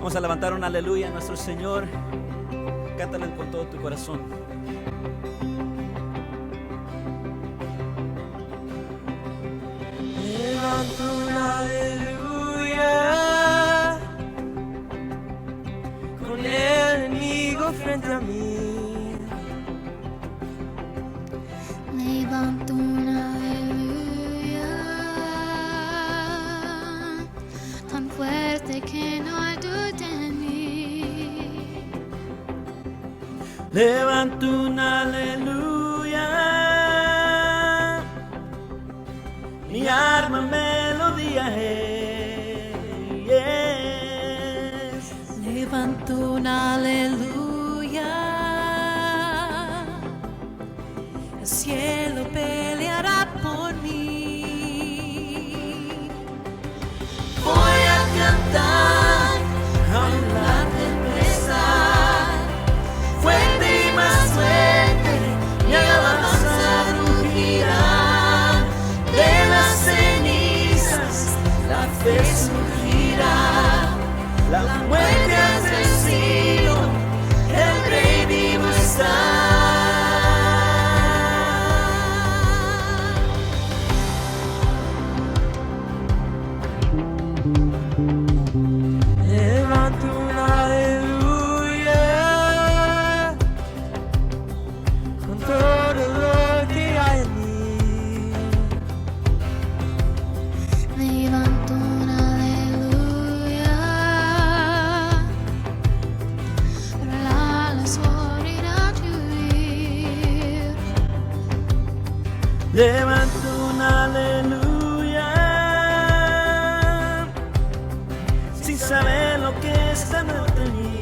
Vamos a levantar un aleluya a nuestro Señor. Cántale con todo tu corazón. Levanto un aleluya con el enemigo frente a mí. Levanto un aleluya tan fuerte que no hay duda en mí. Levanto un aleluya, mi arma melodía es. Levanto un aleluya, el cielo peleará por mí. Voy a cantar en la tempestad, fuerte y más fuerte, mi alabanza rugirá. De las cenizas la fe surgirá, la muerte has vencido, el Rey vivo está. Levanto un aleluya con todo lo que hay en mí. Levanto un aleluya para la oscuridad huir. Levanto un aleluya sin saber lo que está muerto en mí.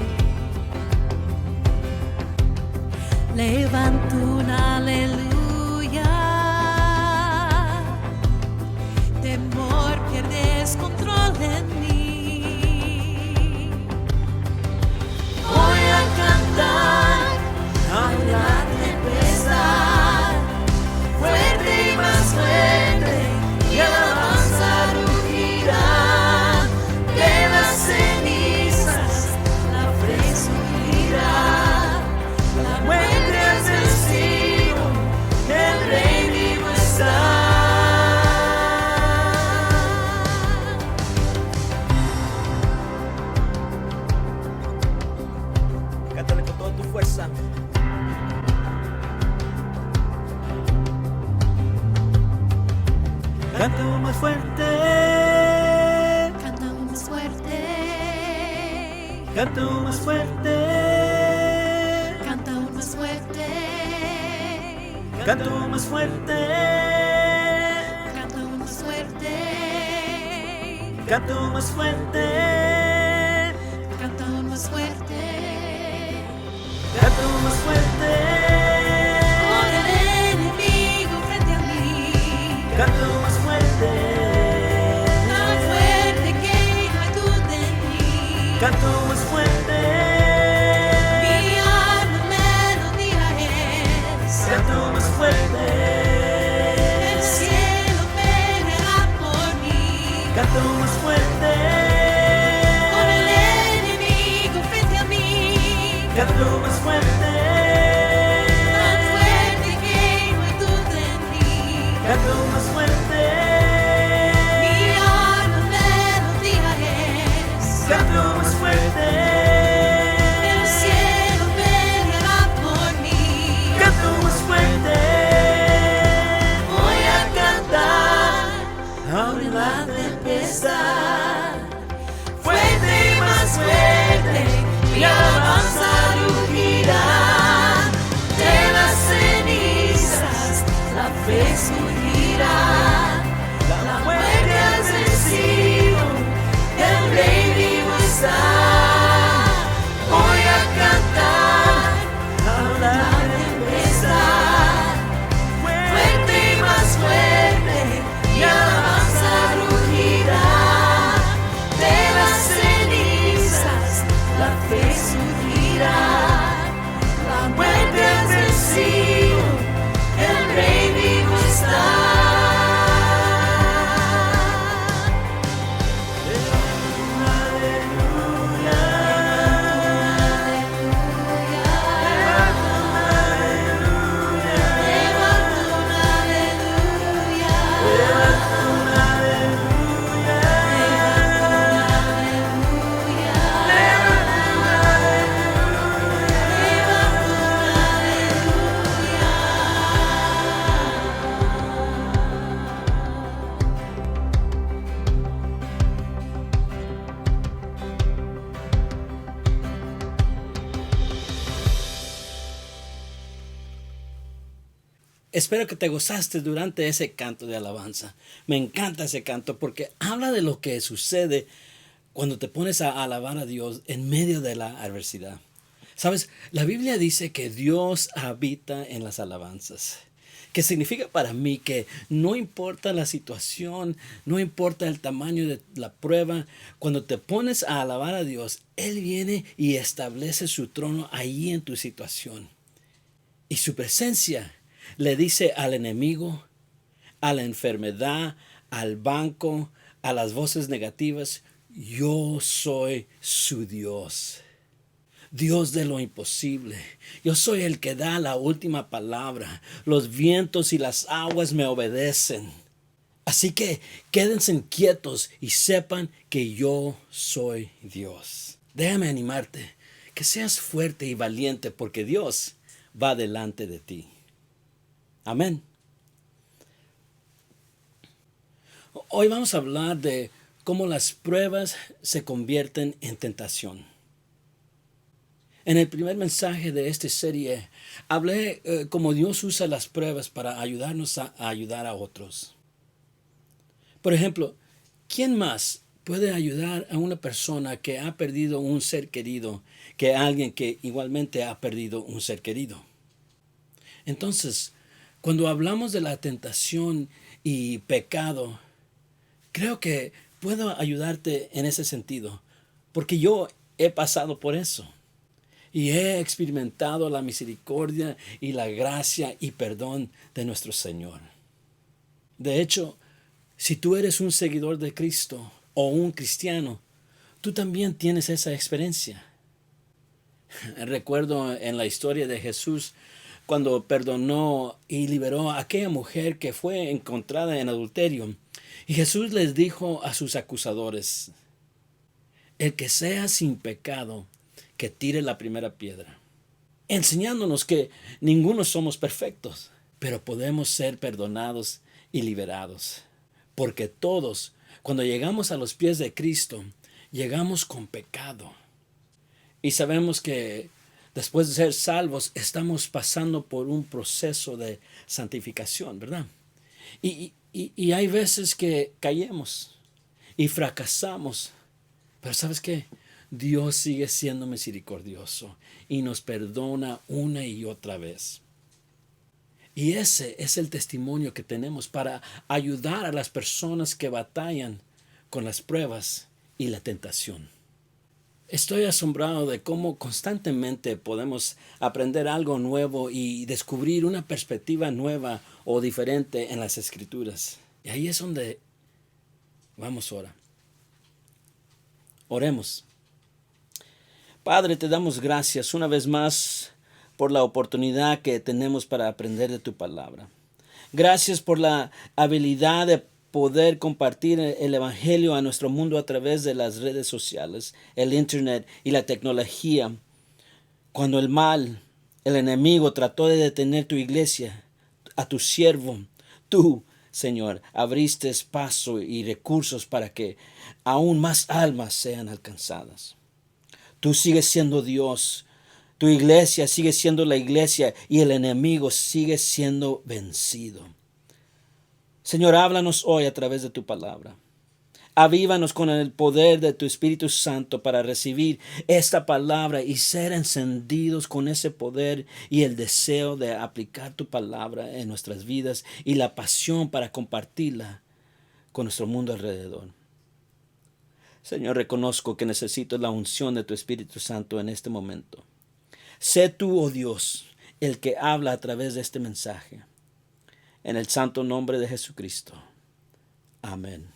Levanto un aleluya, temor pierdes control en mí. Voy a cantar aún la tempestad, fuerte y más fuerte, y alabanza rugirá. De las cenizas la fe surgirá, la muerte has vencido, el Rey vivo está. Cántale con toda tu fuerza. Canta más fuerte, Canta aún más fuerte, canta más fuerte, canta aún más fuerte, canta más fuerte, canta aún más fuerte, canta más fuerte, canta aún más fuerte. canta más fuerte, Con el enemigo frente a mí, canta más fuerte, tan fuerte que no hay duda en mí. canta más fuerte, Mi alma melodía es, canta más fuerte, el cielo peleará por mí. canta más fuerte, Con el enemigo frente a mí, canta más fuerte, tan fuerte que no hay duda en mí. canta más fuerte, Mi alma melodía es, canta más fuerte, el cielo peleará por mí. canta más fuerte. Voy a cantar Aún en la tempestad, fuerte y más fuerte, mi alabanza rugirá. De las cenizas la fe surgirá, la muerte has vencido, el Rey vivo está. Espero que te gozaste durante ese canto de alabanza. Me encanta ese canto porque habla de lo que sucede cuando te pones a alabar a Dios en medio de la adversidad. Sabes, la Biblia dice que Dios habita en las alabanzas. Que significa para mí que no importa la situación, no importa el tamaño de la prueba, cuando te pones a alabar a Dios, Él viene y establece su trono ahí en tu situación. Y su presencia le dice al enemigo, a la enfermedad, al banco, a las voces negativas, yo soy su Dios. Dios de lo imposible. Yo soy el que da la última palabra. Los vientos y las aguas me obedecen. Así que quédense quietos y sepan que yo soy Dios. Déjame animarte, que seas fuerte y valiente porque Dios va delante de ti. Amén. Hoy vamos a hablar de cómo las pruebas se convierten en tentación. En el primer mensaje de esta serie hablé cómo Dios usa las pruebas para ayudarnos a ayudar a otros. Por ejemplo, ¿quién más puede ayudar a una persona que ha perdido un ser querido que alguien que igualmente ha perdido un ser querido? Entonces, cuando hablamos de la tentación y pecado, creo que puedo ayudarte en ese sentido, porque yo he pasado por eso. Y he experimentado la misericordia y la gracia y perdón de nuestro Señor. De hecho, si tú eres un seguidor de Cristo o un cristiano, tú también tienes esa experiencia. Recuerdo en la historia de Jesús cuando perdonó y liberó a aquella mujer que fue encontrada en adulterio. Y Jesús les dijo a sus acusadores, el que sea sin pecado, que tire la primera piedra, enseñándonos que ninguno somos perfectos, pero podemos ser perdonados y liberados, porque todos, cuando llegamos a los pies de Cristo, llegamos con pecado, y sabemos que después de ser salvos, estamos pasando por un proceso de santificación, ¿verdad? Y hay veces que caemos y fracasamos, pero ¿sabes qué? Dios sigue siendo misericordioso y nos perdona una y otra vez. Y ese es el testimonio que tenemos para ayudar a las personas que batallan con las pruebas y la tentación. Estoy asombrado de cómo constantemente podemos aprender algo nuevo y descubrir una perspectiva nueva o diferente en las Escrituras. Y ahí es donde vamos ahora. Oremos. Padre, te damos gracias una vez más por la oportunidad que tenemos para aprender de tu palabra. Gracias por la habilidad de poder compartir el Evangelio a nuestro mundo a través de las redes sociales, el Internet y la tecnología. Cuando el mal, el enemigo, trató de detener tu iglesia, a tu siervo, tú, Señor, abriste paso y recursos para que aún más almas sean alcanzadas. Tú sigues siendo Dios, tu iglesia sigue siendo la iglesia y el enemigo sigue siendo vencido. Señor, háblanos hoy a través de tu palabra. Avívanos con el poder de tu Espíritu Santo para recibir esta palabra y ser encendidos con ese poder y el deseo de aplicar tu palabra en nuestras vidas y la pasión para compartirla con nuestro mundo alrededor. Señor, reconozco que necesito la unción de tu Espíritu Santo en este momento. Sé tú, oh Dios, el que habla a través de este mensaje. En el santo nombre de Jesucristo. Amén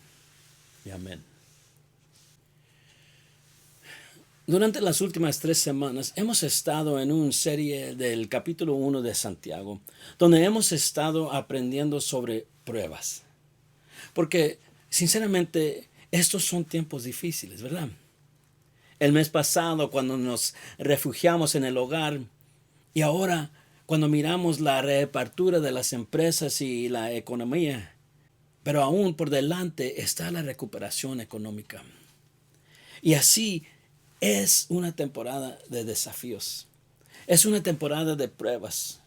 y amén. Durante las últimas 3 semanas hemos estado en una serie del capítulo 1 de Santiago, donde hemos estado aprendiendo sobre pruebas. Porque, sinceramente, estos son tiempos difíciles, ¿verdad? El mes pasado, cuando nos refugiamos en el hogar, y ahora, cuando miramos la reapertura de las empresas y la economía, pero aún por delante está la recuperación económica. Y así es una temporada de desafíos. Es una temporada de pruebas.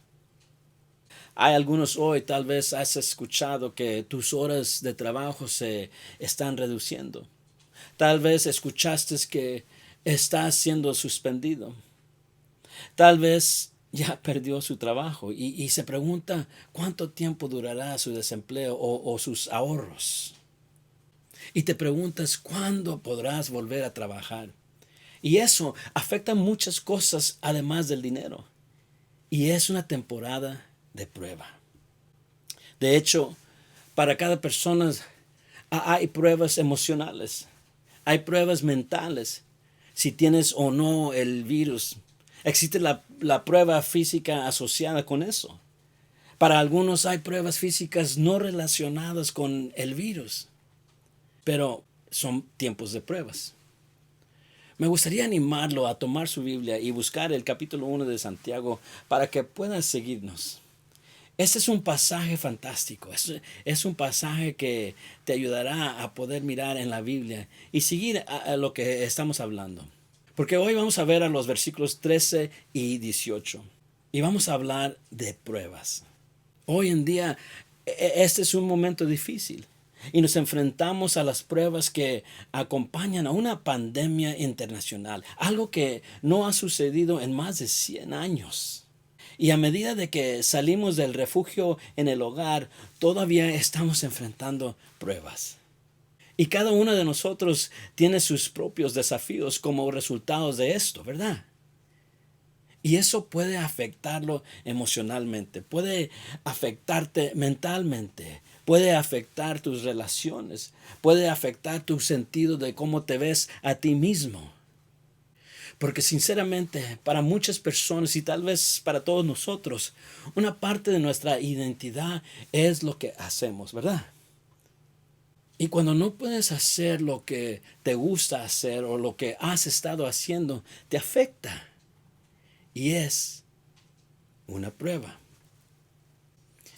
Hay algunos hoy, tal vez has escuchado que tus horas de trabajo se están reduciendo. Tal vez escuchaste que está siendo suspendido. Tal vez ya perdió su trabajo y se pregunta cuánto tiempo durará su desempleo o sus ahorros. Y te preguntas cuándo podrás volver a trabajar. Y eso afecta muchas cosas además del dinero. Y es una temporada de prueba. De hecho, para cada persona hay pruebas emocionales, hay pruebas mentales, si tienes o no el virus. Existe la prueba física asociada con eso. Para algunos hay pruebas físicas no relacionadas con el virus, pero son tiempos de pruebas. Me gustaría animarlo a tomar su Biblia y buscar el capítulo 1 de Santiago para que puedan seguirnos. Este es un pasaje fantástico, es un pasaje que te ayudará a poder mirar en la Biblia y seguir a lo que estamos hablando. Porque hoy vamos a ver a los versículos 13 y 18 y vamos a hablar de pruebas. Hoy en día este es un momento difícil y nos enfrentamos a las pruebas que acompañan a una pandemia internacional, algo que no ha sucedido en más de 100 años. Y a medida de que salimos del refugio en el hogar, todavía estamos enfrentando pruebas. Y cada uno de nosotros tiene sus propios desafíos como resultados de esto, ¿verdad? Y eso puede afectarlo emocionalmente, puede afectarte mentalmente, puede afectar tus relaciones, puede afectar tu sentido de cómo te ves a ti mismo. Porque sinceramente, para muchas personas y tal vez para todos nosotros, una parte de nuestra identidad es lo que hacemos, ¿verdad? Y cuando no puedes hacer lo que te gusta hacer o lo que has estado haciendo, te afecta. Y es una prueba.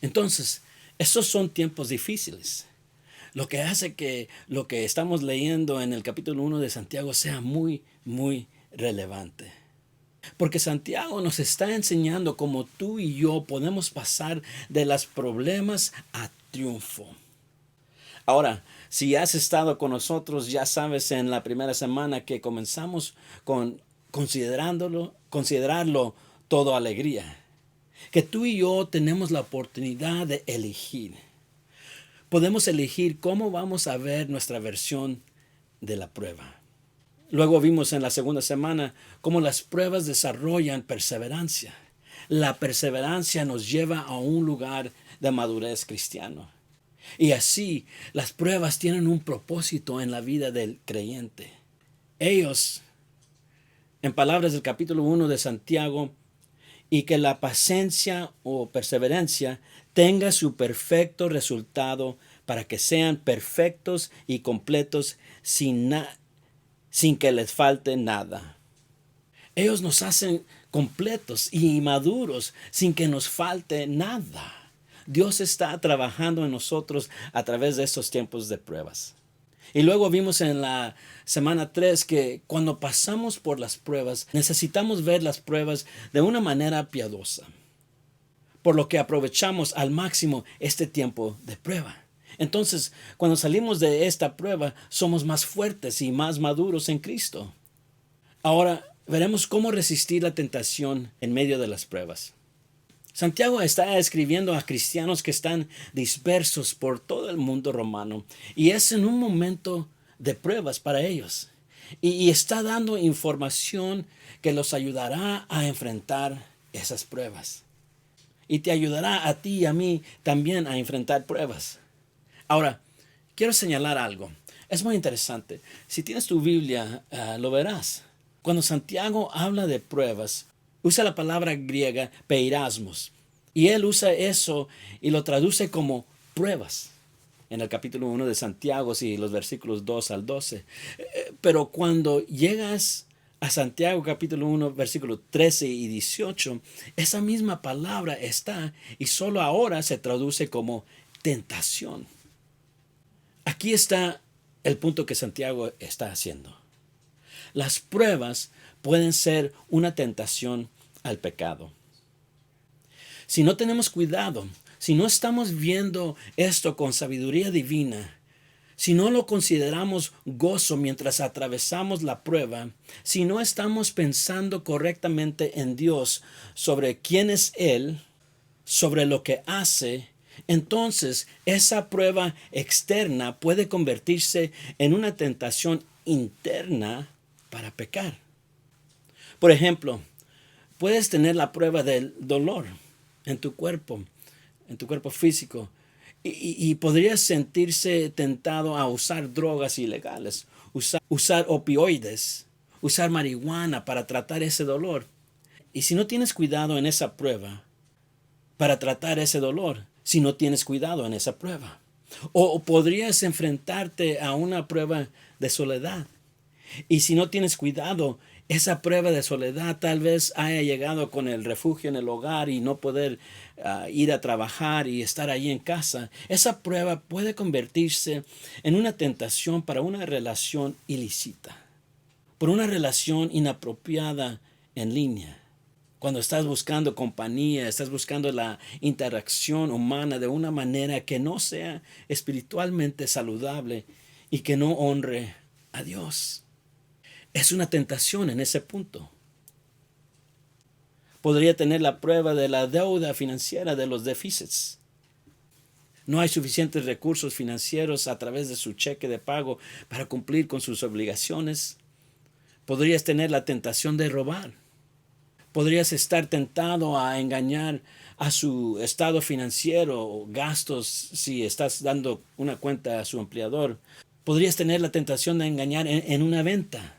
Entonces, esos son tiempos difíciles. Lo que hace que lo que estamos leyendo en el capítulo 1 de Santiago sea muy, muy relevante. Porque Santiago nos está enseñando cómo tú y yo podemos pasar de los problemas a triunfo. Ahora, si has estado con nosotros, ya sabes en la primera semana que comenzamos con considerarlo todo alegría. Que tú y yo tenemos la oportunidad de elegir. Podemos elegir cómo vamos a ver nuestra versión de la prueba. Luego vimos en la segunda semana cómo las pruebas desarrollan perseverancia. La perseverancia nos lleva a un lugar de madurez cristiano. Y así las pruebas tienen un propósito en la vida del creyente. Ellos, en palabras del capítulo 1 de Santiago, y que la paciencia o perseverancia tenga su perfecto resultado para que sean perfectos y completos sin que les falte nada. Ellos nos hacen completos y maduros sin que nos falte nada. Dios está trabajando en nosotros a través de estos tiempos de pruebas. Y luego vimos en la semana 3 que cuando pasamos por las pruebas, necesitamos ver las pruebas de una manera piadosa. Por lo que aprovechamos al máximo este tiempo de prueba. Entonces, cuando salimos de esta prueba, somos más fuertes y más maduros en Cristo. Ahora, veremos cómo resistir la tentación en medio de las pruebas. Santiago está escribiendo a cristianos que están dispersos por todo el mundo romano y es en un momento de pruebas para ellos. Y está dando información que los ayudará a enfrentar esas pruebas. Y te ayudará a ti y a mí también a enfrentar pruebas. Ahora, quiero señalar algo. Es muy interesante. Si tienes tu Biblia, lo verás. Cuando Santiago habla de pruebas, usa la palabra griega peirasmos. Y él usa eso y lo traduce como pruebas. En el capítulo 1 de Santiago, y los versículos 2 al 12. Pero cuando llegas a Santiago capítulo 1, versículos 13 y 18, esa misma palabra está y solo ahora se traduce como tentación. Aquí está el punto que Santiago está haciendo. Las pruebas pueden ser una tentación al pecado. Si no tenemos cuidado, si no estamos viendo esto con sabiduría divina, si no lo consideramos gozo mientras atravesamos la prueba, si no estamos pensando correctamente en Dios sobre quién es Él, sobre lo que hace, entonces esa prueba externa puede convertirse en una tentación interna para pecar. Por ejemplo, puedes tener la prueba del dolor en tu cuerpo físico, y podrías sentirse tentado a usar drogas ilegales, usar opioides, usar marihuana para tratar ese dolor. Y si no tienes cuidado en esa prueba, para tratar ese dolor, si no tienes cuidado en esa prueba, o podrías enfrentarte a una prueba de soledad. Y si no tienes cuidado, esa prueba de soledad tal vez haya llegado con el refugio en el hogar y no poder ir a trabajar y estar ahí en casa. Esa prueba puede convertirse en una tentación para una relación ilícita, por una relación inapropiada en línea. Cuando estás buscando compañía, estás buscando la interacción humana de una manera que no sea espiritualmente saludable y que no honre a Dios. Es una tentación en ese punto. Podría tener la prueba de la deuda financiera, de los déficits. No hay suficientes recursos financieros a través de su cheque de pago para cumplir con sus obligaciones. Podrías tener la tentación de robar. Podrías estar tentado a engañar a su estado financiero o gastos si estás dando una cuenta a su empleador. Podrías tener la tentación de engañar en una venta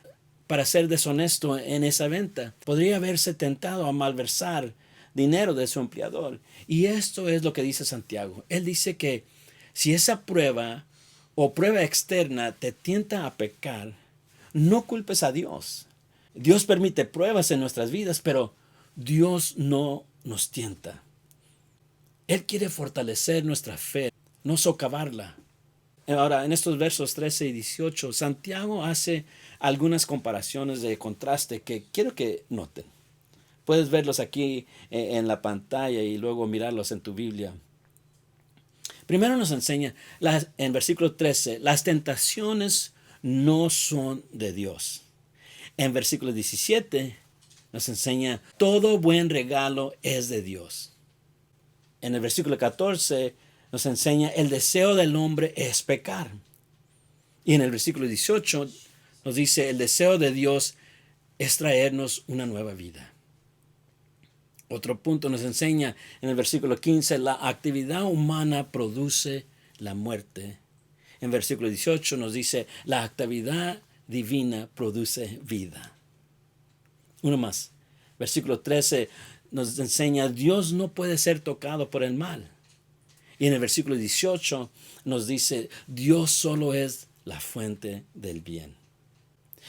para ser deshonesto en esa venta. Podría haberse tentado a malversar dinero de su empleador. Y esto es lo que dice Santiago. Él dice que si esa prueba o prueba externa te tienta a pecar, no culpes a Dios. Dios permite pruebas en nuestras vidas, pero Dios no nos tienta. Él quiere fortalecer nuestra fe, no socavarla. Ahora, en estos versos 13 y 18, Santiago hace algunas comparaciones de contraste que quiero que noten. Puedes verlos aquí en la pantalla y luego mirarlos en tu Biblia. Primero nos enseña, en versículo 13, las tentaciones no son de Dios. En versículo 17 nos enseña, todo buen regalo es de Dios. En el versículo 14 nos enseña, el deseo del hombre es pecar. Y en el versículo 18 nos dice, el deseo de Dios es traernos una nueva vida. Otro punto nos enseña en el versículo 15, la actividad humana produce la muerte. En versículo 18 nos dice, la actividad divina produce vida. Uno más. Versículo 13 nos enseña, Dios no puede ser tocado por el mal. Y en el versículo 18 nos dice, Dios solo es la fuente del bien.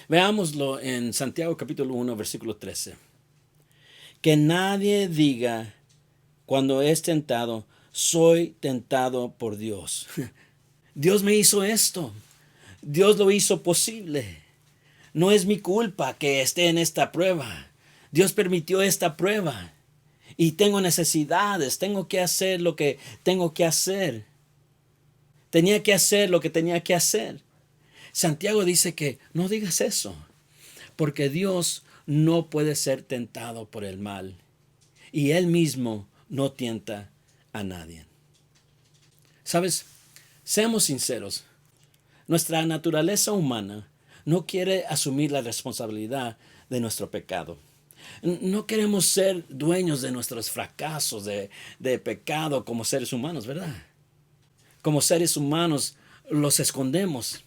Veámoslo en Santiago capítulo 1, versículo 13. Que nadie diga cuando es tentado, soy tentado por Dios. Dios me hizo esto. Dios lo hizo posible. No es mi culpa que esté en esta prueba. Dios permitió esta prueba. Y tengo necesidades. Tengo que hacer lo que tengo que hacer. Tenía que hacer lo que tenía que hacer. Santiago dice que no digas eso. Porque Dios no puede ser tentado por el mal. Y Él mismo no tienta a nadie. ¿Sabes? Seamos sinceros. Nuestra naturaleza humana no quiere asumir la responsabilidad de nuestro pecado. No queremos ser dueños de nuestros fracasos de pecado como seres humanos, ¿verdad? Como seres humanos los escondemos,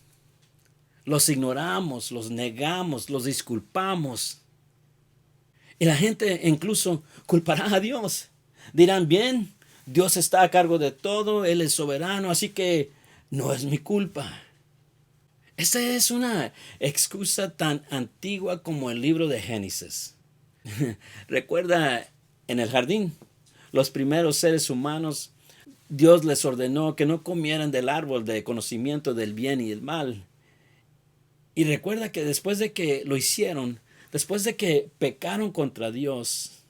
los ignoramos, los negamos, los disculpamos. Y la gente incluso culpará a Dios. Dirán, bien, Dios está a cargo de todo, Él es soberano, así que no es mi culpa. Esta es una excusa tan antigua como el libro de Génesis. Recuerda, en el jardín, los primeros seres humanos, Dios les ordenó que no comieran del árbol de conocimiento del bien y el mal. Y recuerda que después de que lo hicieron, después de que pecaron contra Dios,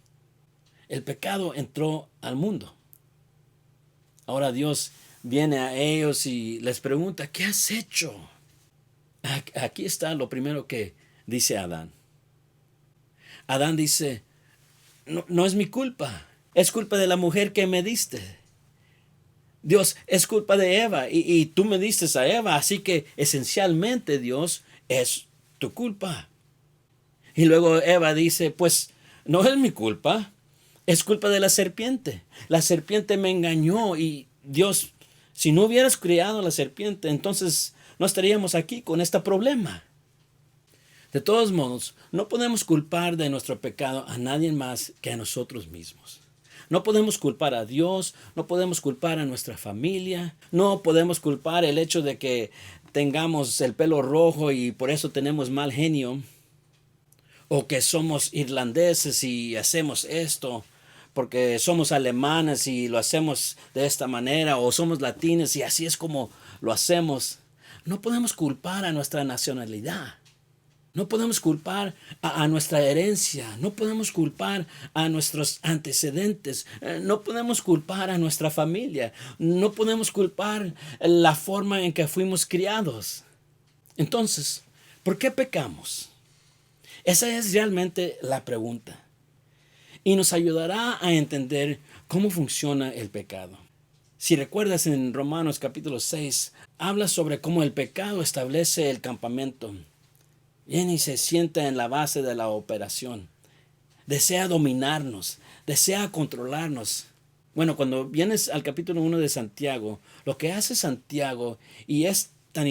el pecado entró al mundo. Ahora Dios viene a ellos y les pregunta, ¿qué has hecho? Aquí está lo primero que dice Adán. Adán dice, no es mi culpa, es culpa de la mujer que me diste. Dios, es culpa de Eva y tú me diste a Eva, así que esencialmente Dios es tu culpa. Y luego Eva dice, pues no es mi culpa, es culpa de la serpiente. La serpiente me engañó y Dios, si no hubieras criado la serpiente, entonces no estaríamos aquí con este problema. De todos modos, no podemos culpar de nuestro pecado a nadie más que a nosotros mismos. No podemos culpar a Dios, no podemos culpar a nuestra familia, no podemos culpar el hecho de que tengamos el pelo rojo y por eso tenemos mal genio, o que somos irlandeses y hacemos esto, porque somos alemanes y lo hacemos de esta manera, o somos latinos y así es como lo hacemos. No podemos culpar a nuestra nacionalidad. No podemos culpar a nuestra herencia, no podemos culpar a nuestros antecedentes, no podemos culpar a nuestra familia, no podemos culpar la forma en que fuimos criados. Entonces, ¿por qué pecamos? Esa es realmente la pregunta. Y nos ayudará a entender cómo funciona el pecado. Si recuerdas en Romanos capítulo 6, habla sobre cómo el pecado establece el campamento. Viene y se sienta en la base de la operación. Desea dominarnos, desea controlarnos. Bueno, cuando vienes al capítulo 1 de Santiago, lo que hace Santiago, y es tan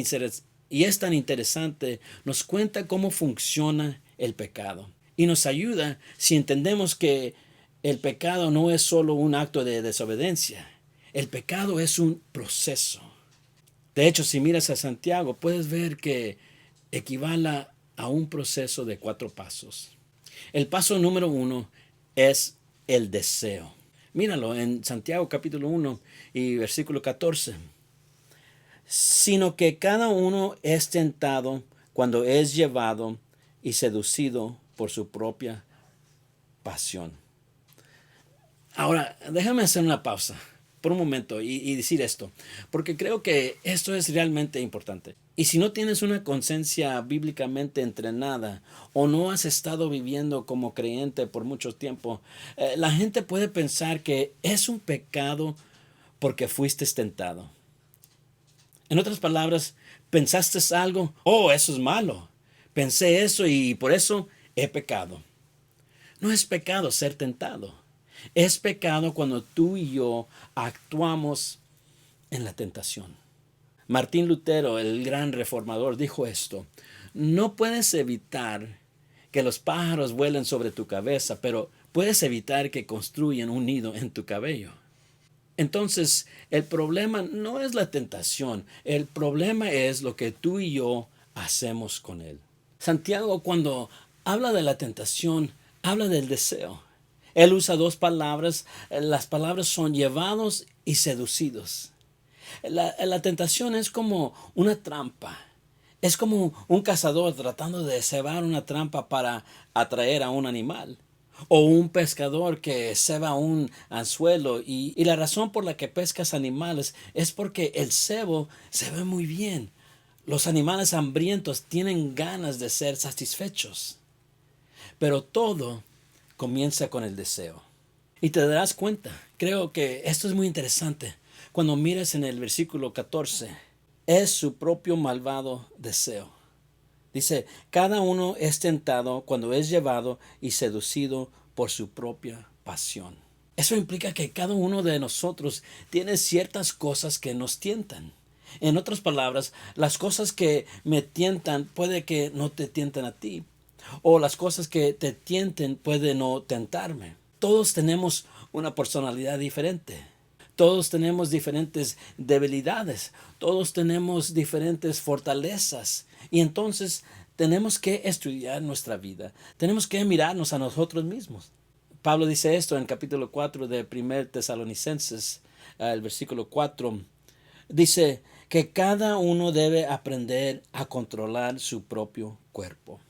interesante, nos cuenta cómo funciona el pecado. Y nos ayuda si entendemos que el pecado no es solo un acto de desobediencia. El pecado es un proceso. De hecho, si miras a Santiago, puedes ver que equivale a un proceso de 4 pasos. El paso número 1 es el deseo. Míralo en Santiago capítulo 1 y versículo 14. Sino que cada uno es tentado cuando es llevado y seducido por su propia pasión. Ahora, déjame hacer una pausa por un momento y decir esto, porque creo que esto es realmente importante. Y si no tienes una conciencia bíblicamente entrenada o no has estado viviendo como creyente por mucho tiempo, la gente puede pensar que es un pecado porque fuiste tentado. En otras palabras, pensaste algo, eso es malo. Pensé eso y por eso he pecado. No es pecado ser tentado. Es pecado cuando tú y yo actuamos en la tentación. Martín Lutero, el gran reformador, dijo esto: no puedes evitar que los pájaros vuelen sobre tu cabeza, pero puedes evitar que construyan un nido en tu cabello. Entonces, el problema no es la tentación, el problema es lo que tú y yo hacemos con él. Santiago, cuando habla de la tentación, habla del deseo. Él usa 2 palabras. Las palabras son llevados y seducidos. La tentación es como una trampa. Es como un cazador tratando de cebar una trampa para atraer a un animal. O un pescador que ceba un anzuelo. Y la razón por la que pescas animales es porque el cebo se ve muy bien. Los animales hambrientos tienen ganas de ser satisfechos. Pero todo comienza con el deseo. Y te darás cuenta, creo que esto es muy interesante. Cuando miras en el versículo 14, es su propio malvado deseo. Dice, cada uno es tentado cuando es llevado y seducido por su propia pasión. Eso implica que cada uno de nosotros tiene ciertas cosas que nos tientan. En otras palabras, las cosas que me tientan puede que no te tientan a ti. O las cosas que te tienten pueden no tentarme. Todos tenemos una personalidad diferente. Todos tenemos diferentes debilidades. Todos tenemos diferentes fortalezas. Y entonces tenemos que estudiar nuestra vida. Tenemos que mirarnos a nosotros mismos. Pablo dice esto en el capítulo 4 de 1 Tesalonicenses, el versículo 4. Dice que cada uno debe aprender a controlar su propio cuerpo.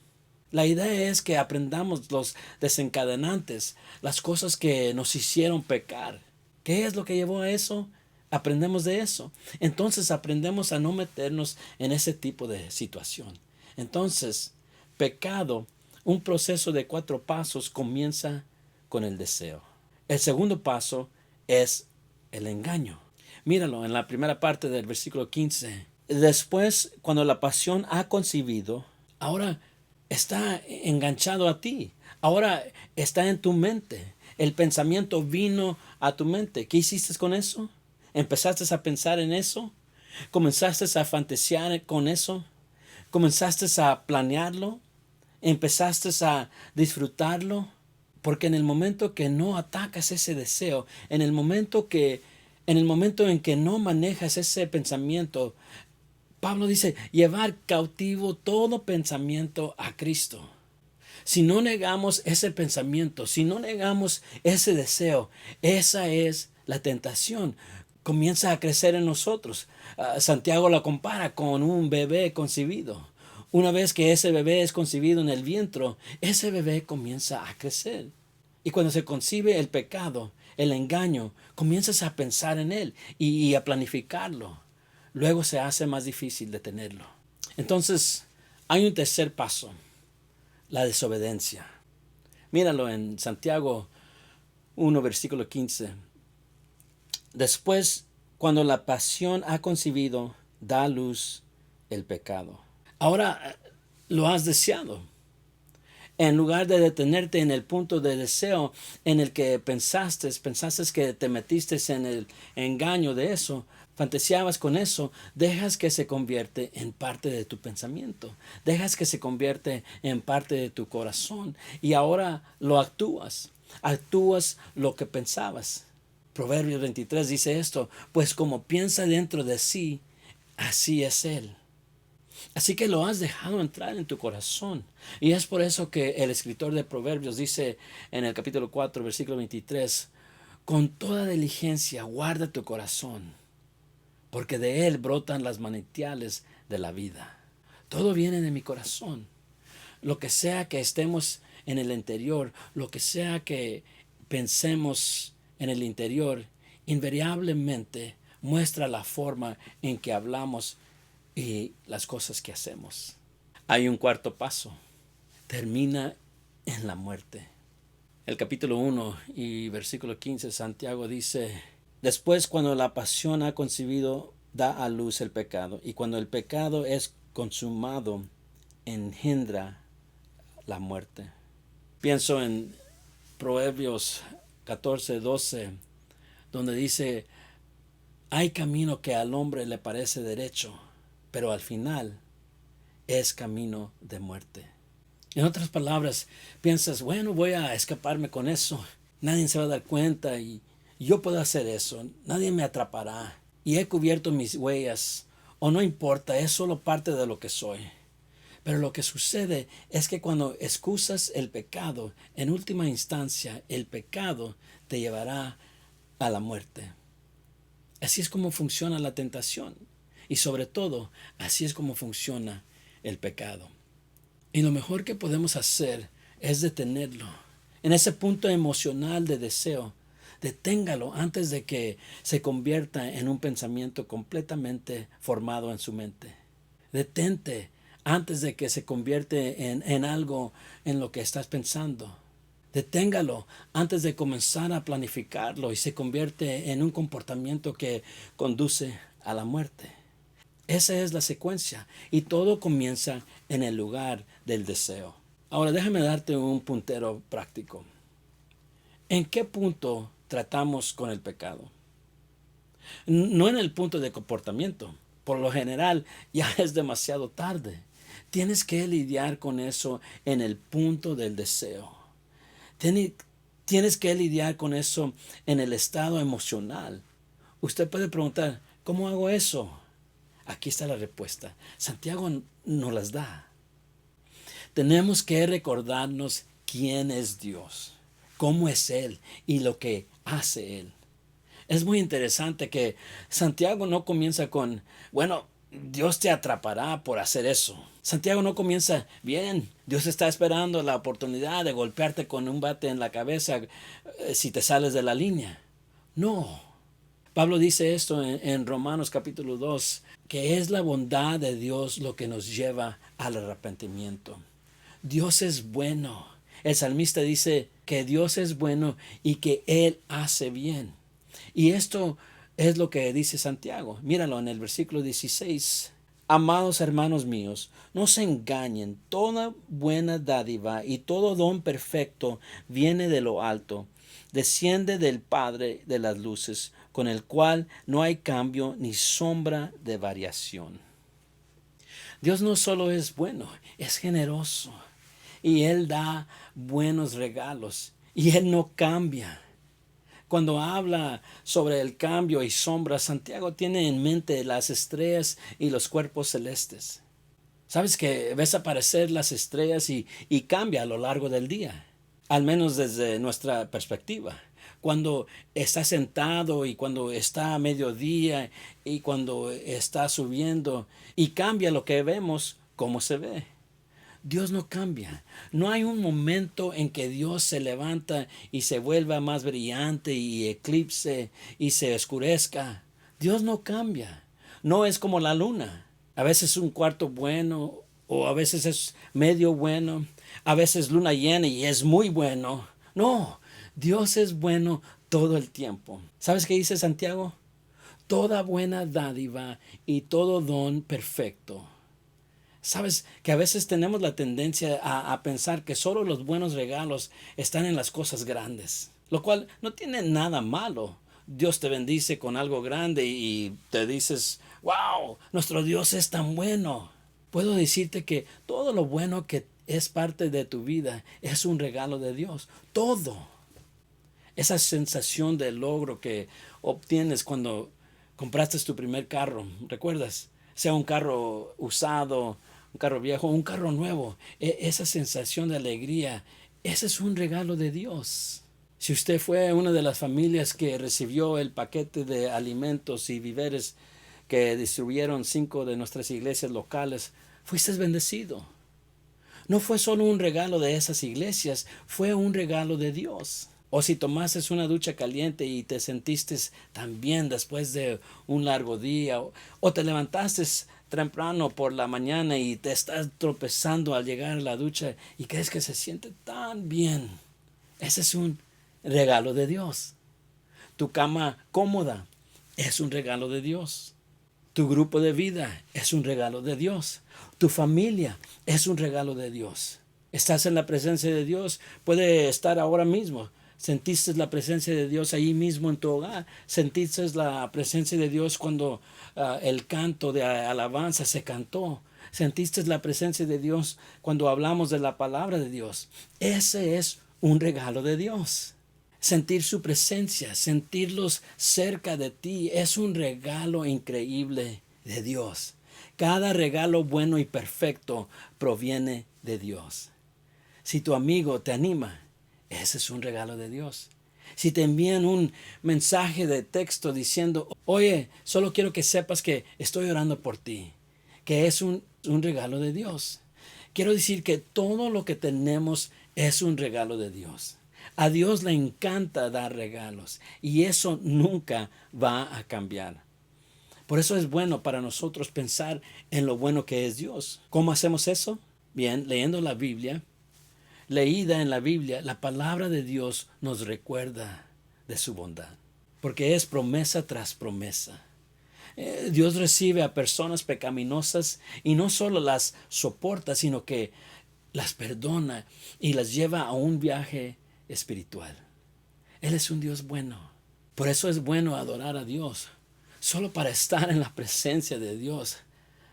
La idea es que aprendamos los desencadenantes, las cosas que nos hicieron pecar. ¿Qué es lo que llevó a eso? Aprendemos de eso. Entonces aprendemos a no meternos en ese tipo de situación. Entonces, pecado, un proceso de 4 pasos, comienza con el deseo. El segundo paso es el engaño. Míralo en la primera parte del versículo 15. Después, cuando la pasión ha concebido, ahora está enganchado a ti. Ahora está en tu mente. El pensamiento vino a tu mente. ¿Qué hiciste con eso? ¿Empezaste a pensar en eso? ¿Comenzaste a fantasear con eso? ¿Comenzaste a planearlo? ¿Empezaste a disfrutarlo? Porque en el momento que no atacas ese deseo, en el momento en que no manejas ese pensamiento, Pablo dice, llevar cautivo todo pensamiento a Cristo. Si no negamos ese pensamiento, si no negamos ese deseo, esa es la tentación. Comienza a crecer en nosotros. Santiago la compara con un bebé concebido. Una vez que ese bebé es concebido en el vientre, ese bebé comienza a crecer. Y cuando se concibe el pecado, el engaño, comienzas a pensar en él y a planificarlo. Luego se hace más difícil detenerlo. Entonces, hay un tercer paso, la desobediencia. Míralo en Santiago 1, versículo 15. Después, cuando la pasión ha concebido, da a luz el pecado. Ahora lo has deseado. En lugar de detenerte en el punto de deseo en el que pensaste que te metiste en el engaño de eso, fantaseabas con eso, dejas que se convierte en parte de tu pensamiento, dejas que se convierte en parte de tu corazón y ahora lo actúas lo que pensabas. Proverbios 23 dice esto, pues como piensa dentro de sí, así es él. Así que lo has dejado entrar en tu corazón. Y es por eso que el escritor de Proverbios dice en el capítulo 4, versículo 23, con toda diligencia guarda tu corazón, porque de él brotan las manantiales de la vida. Todo viene de mi corazón. Lo que sea que estemos en el interior, lo que sea que pensemos en el interior, invariablemente muestra la forma en que hablamos y las cosas que hacemos. Hay un cuarto paso. Termina en la muerte. El capítulo 1 y versículo 15, Santiago dice, después cuando la pasión ha concebido, da a luz el pecado. Y cuando el pecado es consumado, engendra la muerte. Pienso en Proverbios 14, 12, donde dice, hay camino que al hombre le parece derecho, pero al final es camino de muerte. En otras palabras, piensas, bueno, voy a escaparme con eso. Nadie se va a dar cuenta y yo puedo hacer eso. Nadie me atrapará. Y he cubierto mis huellas. O no importa, es solo parte de lo que soy. Pero lo que sucede es que cuando excusas el pecado, en última instancia, el pecado te llevará a la muerte. Así es como funciona la tentación. Y sobre todo, así es como funciona el pecado. Y lo mejor que podemos hacer es detenerlo. En ese punto emocional de deseo, deténgalo antes de que se convierta en un pensamiento completamente formado en su mente. Detente antes de que se convierte en algo en lo que estás pensando. Deténgalo antes de comenzar a planificarlo y se convierte en un comportamiento que conduce a la muerte. Esa es la secuencia y todo comienza en el lugar del deseo. Ahora déjame darte un puntero práctico. ¿En qué punto tratamos con el pecado? No en el punto de comportamiento. Por lo general ya es demasiado tarde. Tienes que lidiar con eso en el punto del deseo. Tienes que lidiar con eso en el estado emocional. Usted puede preguntar, ¿cómo hago eso? Aquí está la respuesta. Santiago nos las da. Tenemos que recordarnos quién es Dios, cómo es Él y lo que hace Él. Es muy interesante que Santiago no comienza con, bueno, Dios te atrapará por hacer eso. Santiago no comienza bien. Dios está esperando la oportunidad de golpearte con un bate en la cabeza si te sales de la línea. No. Pablo dice esto en Romanos capítulo 2, que es la bondad de Dios lo que nos lleva al arrepentimiento. Dios es bueno. El salmista dice que Dios es bueno y que Él hace bien. Y esto es lo que dice Santiago. Míralo en el versículo 16. Amados hermanos míos, no se engañen. Toda buena dádiva y todo don perfecto viene de lo alto. Desciende del Padre de las luces, con el cual no hay cambio ni sombra de variación. Dios no solo es bueno, es generoso. Y Él da buenos regalos. Y Él no cambia. Cuando habla sobre el cambio y sombra, Santiago tiene en mente las estrellas y los cuerpos celestes. Sabes que ves aparecer las estrellas y cambia a lo largo del día, al menos desde nuestra perspectiva. Cuando está sentado y cuando está a mediodía y cuando está subiendo y cambia lo que vemos, cómo se ve. Dios no cambia. No hay un momento en que Dios se levanta y se vuelva más brillante y eclipse y se oscurezca. Dios no cambia. No es como la luna. A veces un cuarto bueno o a veces es medio bueno. A veces luna llena y es muy bueno. No, Dios es bueno todo el tiempo. ¿Sabes qué dice Santiago? Toda buena dádiva y todo don perfecto. Sabes que a veces tenemos la tendencia a pensar que solo los buenos regalos están en las cosas grandes, lo cual no tiene nada malo. Dios te bendice con algo grande y te dices, wow, nuestro Dios es tan bueno. Puedo decirte que todo lo bueno que es parte de tu vida es un regalo de Dios. Todo. Esa sensación de logro que obtienes cuando compraste tu primer carro, ¿recuerdas? Sea un carro usado, un carro viejo, un carro nuevo. Esa sensación de alegría, ese es un regalo de Dios. Si usted fue una de las familias que recibió el paquete de alimentos y víveres que distribuyeron 5 de nuestras iglesias locales, fuiste bendecido. No fue solo un regalo de esas iglesias, fue un regalo de Dios. O si tomaste una ducha caliente y te sentiste tan bien después de un largo día, o te levantaste temprano por la mañana y te estás tropezando al llegar a la ducha y crees que se siente tan bien. Ese es un regalo de Dios. Tu cama cómoda es un regalo de Dios. Tu grupo de vida es un regalo de Dios. Tu familia es un regalo de Dios. Estás en la presencia de Dios. Puede estar ahora mismo. Sentiste la presencia de Dios ahí mismo en tu hogar. Sentiste la presencia de Dios cuando el canto de alabanza se cantó. Sentiste la presencia de Dios cuando hablamos de la palabra de Dios. Ese es un regalo de Dios. Sentir su presencia, sentirlos cerca de ti, es un regalo increíble de Dios. Cada regalo bueno y perfecto proviene de Dios. Si tu amigo te anima, ese es un regalo de Dios. Si te envían un mensaje de texto diciendo, oye, solo quiero que sepas que estoy orando por ti, que es un regalo de Dios. Quiero decir que todo lo que tenemos es un regalo de Dios. A Dios le encanta dar regalos y eso nunca va a cambiar. Por eso es bueno para nosotros pensar en lo bueno que es Dios. ¿Cómo hacemos eso? Bien, leyendo la Biblia. Leída en la Biblia, la palabra de Dios nos recuerda de su bondad, porque es promesa tras promesa. Dios recibe a personas pecaminosas y no solo las soporta, sino que las perdona y las lleva a un viaje espiritual. Él es un Dios bueno. Por eso es bueno adorar a Dios. Solo para estar en la presencia de Dios.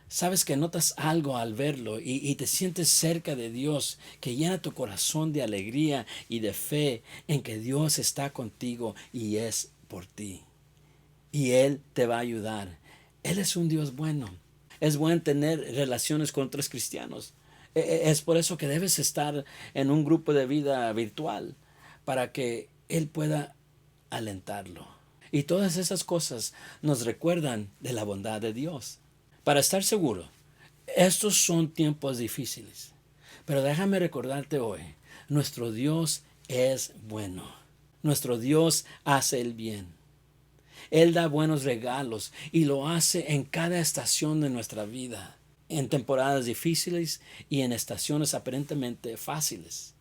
Sabes que notas algo al verlo y te sientes cerca de Dios, que llena tu corazón de alegría y de fe en que Dios está contigo y es por ti. Y Él te va a ayudar. Él es un Dios bueno. Es bueno tener relaciones con otros cristianos. Es por eso que debes estar en un grupo de vida virtual para que Él pueda alentarlo. Y todas esas cosas nos recuerdan de la bondad de Dios. Para estar seguro, estos son tiempos difíciles. Pero déjame recordarte hoy, nuestro Dios es bueno. Nuestro Dios hace el bien. Él da buenos regalos y lo hace en cada estación de nuestra vida, en temporadas difíciles y en estaciones aparentemente fáciles.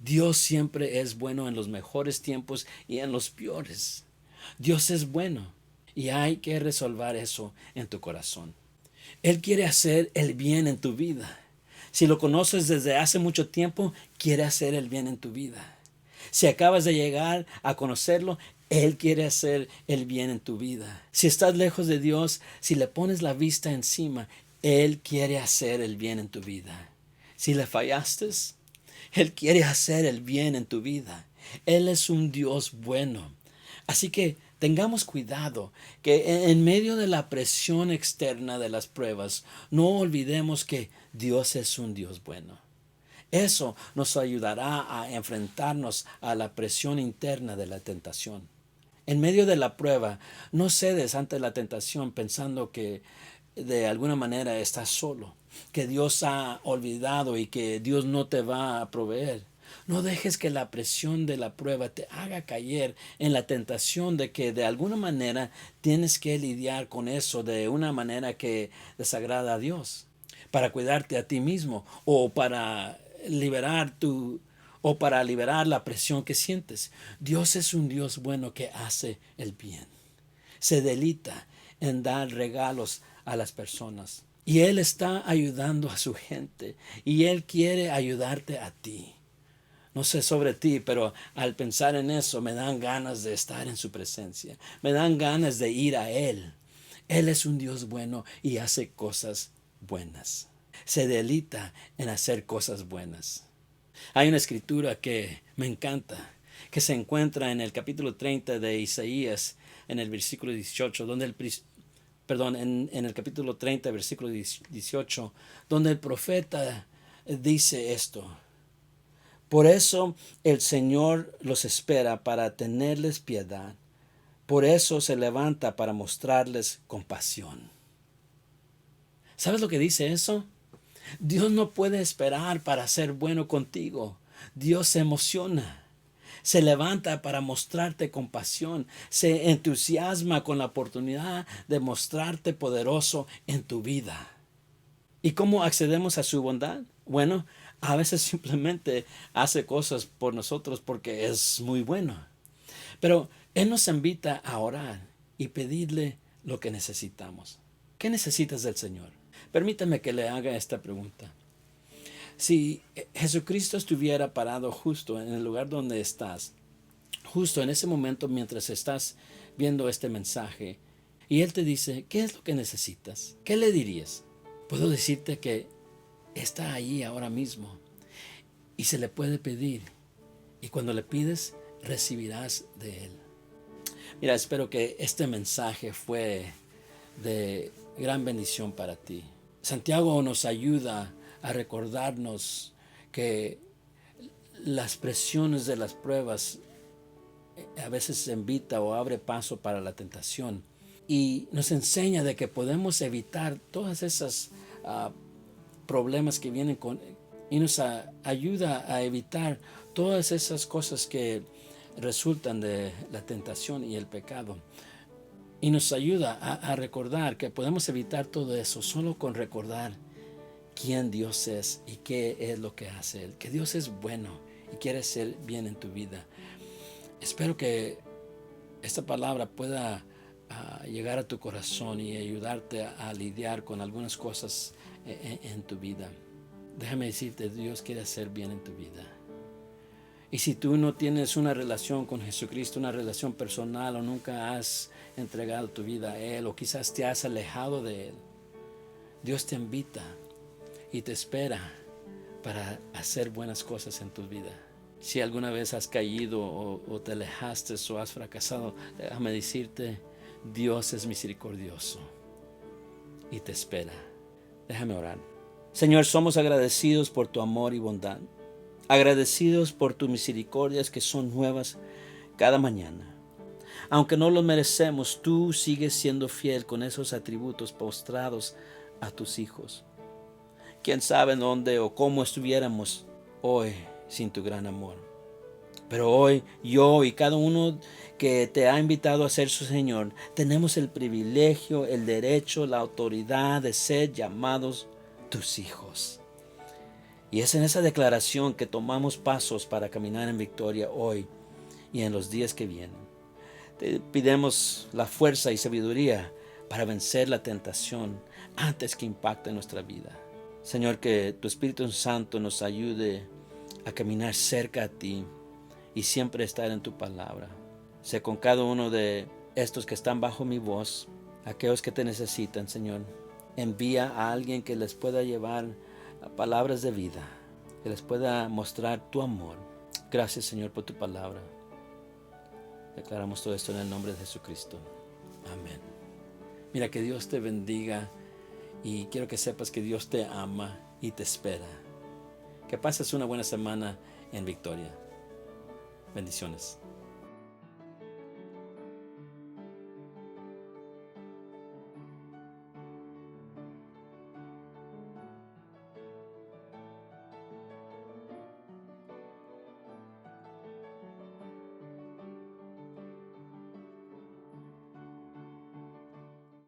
Dios siempre es bueno en los mejores tiempos y en los peores. Dios es bueno y hay que resolver eso en tu corazón. Él quiere hacer el bien en tu vida. Si lo conoces desde hace mucho tiempo, quiere hacer el bien en tu vida. Si acabas de llegar a conocerlo, Él quiere hacer el bien en tu vida. Si estás lejos de Dios, si le pones la vista encima, Él quiere hacer el bien en tu vida. Si le fallaste, Él quiere hacer el bien en tu vida. Él es un Dios bueno. Así que tengamos cuidado que en medio de la presión externa de las pruebas, no olvidemos que Dios es un Dios bueno. Eso nos ayudará a enfrentarnos a la presión interna de la tentación. En medio de la prueba, no cedes ante la tentación pensando que de alguna manera estás solo, que Dios ha olvidado y que Dios no te va a proveer. No dejes que la presión de la prueba te haga caer en la tentación de que de alguna manera tienes que lidiar con eso de una manera que desagrada a Dios, para cuidarte a ti mismo o para liberar la presión que sientes. Dios es un Dios bueno que hace el bien. Se deleita en dar regalos a las personas. Y Él está ayudando a su gente. Y Él quiere ayudarte a ti. No sé sobre ti, pero al pensar en eso me dan ganas de estar en su presencia. Me dan ganas de ir a Él. Él es un Dios bueno y hace cosas buenas. Se deleita en hacer cosas buenas. Hay una escritura que me encanta, que se encuentra en el capítulo 30 de Isaías, en el versículo 18, en el capítulo 30, versículo 18, donde el profeta dice esto: por eso el Señor los espera para tenerles piedad, por eso se levanta para mostrarles compasión. ¿Sabes lo que dice eso? Dios no puede esperar para ser bueno contigo. Dios se emociona. Se levanta para mostrarte compasión. Se entusiasma con la oportunidad de mostrarte poderoso en tu vida. ¿Y cómo accedemos a su bondad? Bueno, a veces simplemente hace cosas por nosotros porque es muy bueno. Pero Él nos invita a orar y pedirle lo que necesitamos. ¿Qué necesitas del Señor? Permítame que le haga esta pregunta. Si Jesucristo estuviera parado justo en el lugar donde estás, justo en ese momento mientras estás viendo este mensaje, y Él te dice, ¿qué es lo que necesitas? ¿Qué le dirías? Puedo decirte que está ahí ahora mismo y se le puede pedir. Y cuando le pides, recibirás de Él. Mira, espero que este mensaje fue de gran bendición para ti. Santiago nos ayuda a recordarnos que las presiones de las pruebas a veces invita o abre paso para la tentación, y nos enseña de que podemos evitar todas esas problemas que vienen y nos ayuda a evitar todas esas cosas que resultan de la tentación y el pecado. Y nos ayuda a recordar que podemos evitar todo eso solo con recordar quién Dios es y qué es lo que hace Él. Que Dios es bueno y quiere hacer bien en tu vida. Espero que esta palabra pueda llegar a tu corazón y ayudarte a lidiar con algunas cosas en tu vida. Déjame decirte, Dios quiere hacer bien en tu vida. Y si tú no tienes una relación con Jesucristo, una relación personal, o nunca has entregado tu vida a Él, o quizás te has alejado de Él, Dios te invita y te espera para hacer buenas cosas en tu vida. Si alguna vez has caído o te alejaste o has fracasado, déjame decirte, Dios es misericordioso y te espera. Déjame orar. Señor, somos agradecidos por tu amor y bondad. Agradecidos por tus misericordias que son nuevas cada mañana. Aunque no lo merecemos, tú sigues siendo fiel con esos atributos postrados a tus hijos. Quién sabe dónde o cómo estuviéramos hoy sin tu gran amor. Pero hoy yo y cada uno que te ha invitado a ser su Señor, tenemos el privilegio, el derecho, la autoridad de ser llamados tus hijos. Y es en esa declaración que tomamos pasos para caminar en victoria hoy y en los días que vienen. Te pidemos la fuerza y sabiduría para vencer la tentación antes que impacte nuestra vida. Señor, que tu Espíritu Santo nos ayude a caminar cerca a ti y siempre estar en tu palabra. Sé con cada uno de estos que están bajo mi voz, aquellos que te necesitan, Señor. Envía a alguien que les pueda llevar a palabras de vida, que les pueda mostrar tu amor. Gracias, Señor, por tu palabra. Declaramos todo esto en el nombre de Jesucristo. Amén. Mira, que Dios te bendiga y quiero que sepas que Dios te ama y te espera. Que pases una buena semana en victoria. Bendiciones.